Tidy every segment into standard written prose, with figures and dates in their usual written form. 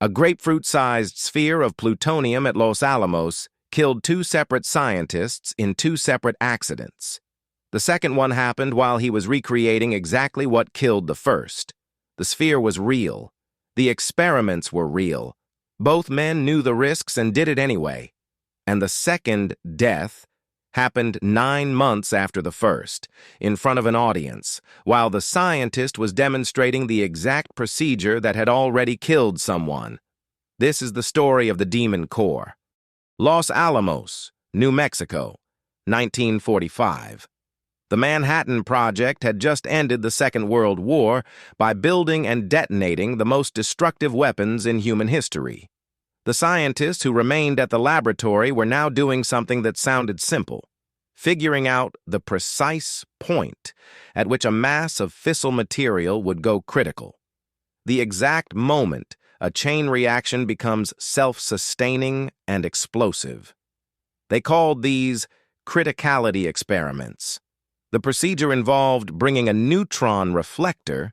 A grapefruit-sized sphere of plutonium at Los Alamos killed two separate scientists in two separate accidents. The second one happened while he was recreating exactly what killed the first. The sphere was real. The experiments were real. Both men knew the risks and did it anyway. And the second death happened 9 months after the first, in front of an audience, while the scientist was demonstrating the exact procedure that had already killed someone. This is the story of the Demon Core. Los Alamos, New Mexico, 1945. The Manhattan Project had just ended the Second World War by building and detonating the most destructive weapons in human history. The scientists who remained at the laboratory were now doing something that sounded simple, figuring out the precise point at which a mass of fissile material would go critical. The exact moment a chain reaction becomes self-sustaining and explosive. They called these criticality experiments. The procedure involved bringing a neutron reflector,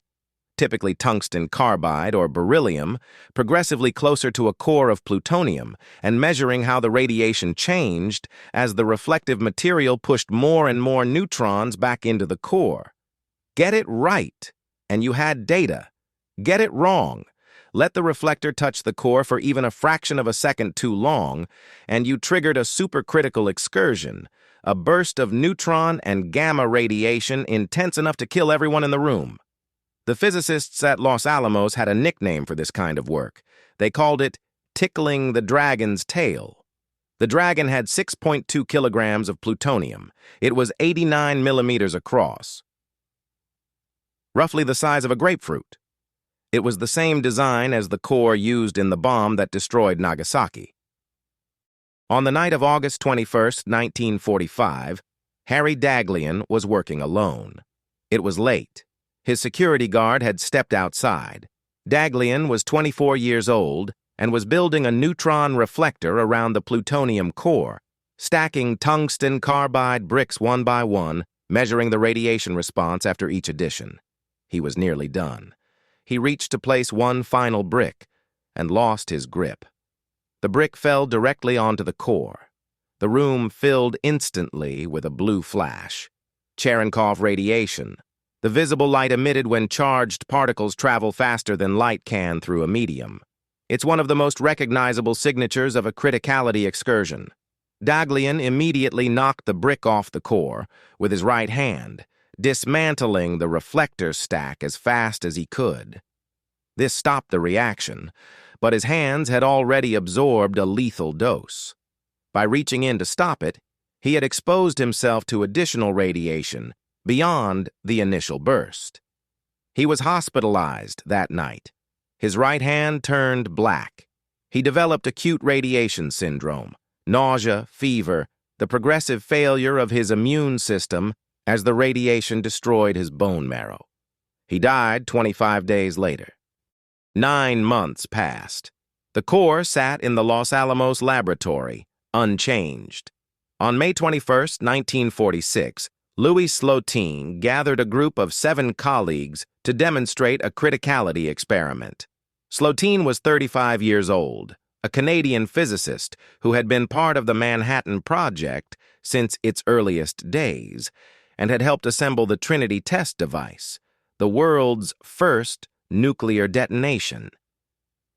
typically tungsten carbide or beryllium, progressively closer to a core of plutonium and measuring how the radiation changed as the reflective material pushed more and more neutrons back into the core. Get it right, and you had data. Get it wrong. Let the reflector touch the core for even a fraction of a second too long, and you triggered a supercritical excursion, a burst of neutron and gamma radiation intense enough to kill everyone in the room. The physicists at Los Alamos had a nickname for this kind of work. They called it tickling the dragon's tail. The dragon had 6.2 kilograms of plutonium. It was 89 millimeters across, roughly the size of a grapefruit. It was the same design as the core used in the bomb that destroyed Nagasaki. On the night of August 21, 1945, Harry Daghlian was working alone. It was late. His security guard had stepped outside. Daghlian was 24 years old and was building a neutron reflector around the plutonium core, stacking tungsten carbide bricks one by one, measuring the radiation response after each addition. He was nearly done. He reached to place one final brick and lost his grip. The brick fell directly onto the core. The room filled instantly with a blue flash. Cherenkov radiation, the visible light emitted when charged particles travel faster than light can through a medium. It's one of the most recognizable signatures of a criticality excursion. Daghlian immediately knocked the brick off the core with his right hand, dismantling the reflector stack as fast as he could. This stopped the reaction, but his hands had already absorbed a lethal dose. By reaching in to stop it, he had exposed himself to additional radiation beyond the initial burst. He was hospitalized that night. His right hand turned black. He developed acute radiation syndrome, nausea, fever, the progressive failure of his immune system as the radiation destroyed his bone marrow. He died 25 days later. 9 months passed. The core sat in the Los Alamos laboratory, unchanged. On May 21, 1946, Louis Slotin gathered a group of 7 colleagues to demonstrate a criticality experiment. Slotin was 35 years old, a Canadian physicist who had been part of the Manhattan Project since its earliest days and had helped assemble the Trinity test device, the world's first nuclear detonation.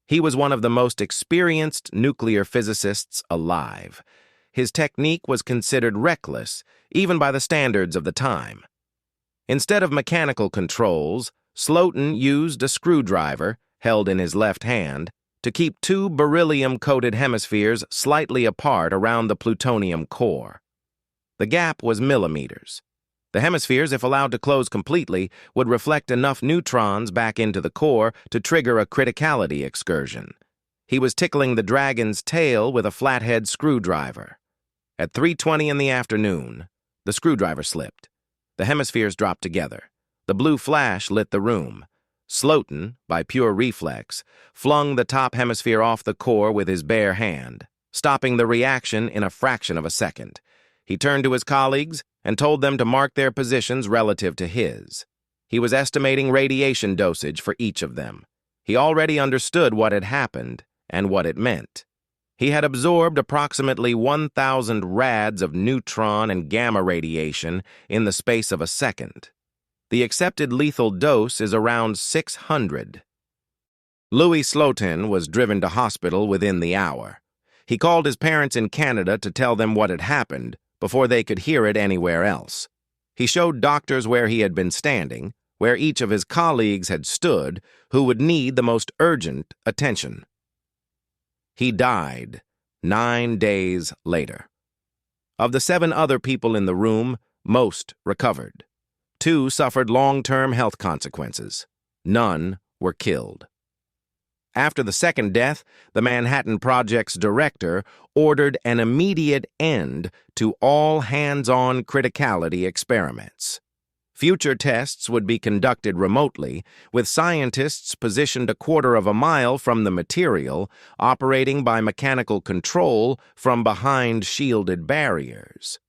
He was one of the most experienced nuclear physicists alive. His technique was considered reckless, even by the standards of the time. Instead of mechanical controls, Slotin used a screwdriver, held in his left hand, to keep 2 beryllium-coated hemispheres slightly apart around the plutonium core. The gap was millimeters. The hemispheres, if allowed to close completely, would reflect enough neutrons back into the core to trigger a criticality excursion. He was tickling the dragon's tail with a flathead screwdriver. At 3:20 in the afternoon, the screwdriver slipped. The hemispheres dropped together. The blue flash lit the room. Slotin, by pure reflex, flung the top hemisphere off the core with his bare hand, stopping the reaction in a fraction of a second. He turned to his colleagues and told them to mark their positions relative to his. He was estimating radiation dosage for each of them. He already understood what had happened and what it meant. He had absorbed approximately 1,000 rads of neutron and gamma radiation in the space of a second. The accepted lethal dose is around 600. Louis Slotin was driven to hospital within the hour. He called his parents in Canada to tell them what had happened before they could hear it anywhere else. He showed doctors where he had been standing, where each of his colleagues had stood, who would need the most urgent attention. He died 9 days later. Of the 7 other people in the room, most recovered. 2 suffered long-term health consequences. None were killed. After the second death, the Manhattan Project's director ordered an immediate end to all hands-on criticality experiments. Future tests would be conducted remotely, with scientists positioned a quarter of a mile from the material, operating by mechanical control from behind shielded barriers.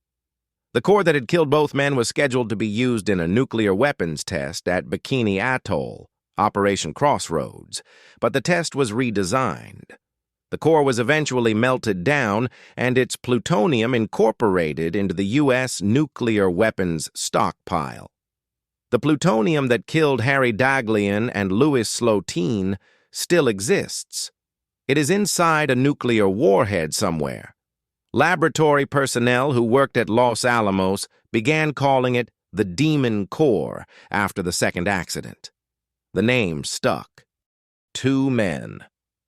The core that had killed both men was scheduled to be used in a nuclear weapons test at Bikini Atoll, Operation Crossroads, but the test was redesigned. The core was eventually melted down and its plutonium incorporated into the U.S. nuclear weapons stockpile. The plutonium that killed Harry Daghlian and Louis Slotin still exists. It is inside a nuclear warhead somewhere. Laboratory personnel who worked at Los Alamos began calling it the Demon Core after the second accident. The name stuck. 2 men,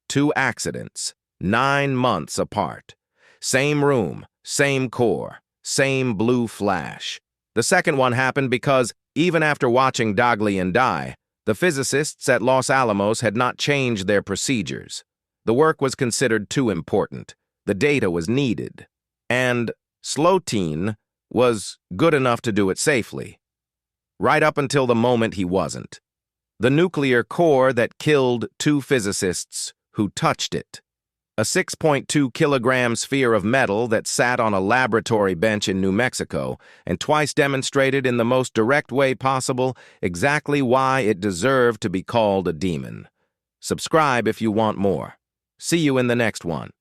2 accidents, 9 months apart. Same room, same core, same blue flash. The second one happened because, even after watching Daghlian die, the physicists at Los Alamos had not changed their procedures. The work was considered too important. The data was needed. And Slotin was good enough to do it safely. Right up until the moment he wasn't. The nuclear core that killed 2 physicists who touched it. A 6.2 kilogram sphere of metal that sat on a laboratory bench in New Mexico and twice demonstrated in the most direct way possible exactly why it deserved to be called a demon. Subscribe if you want more. See you in the next one.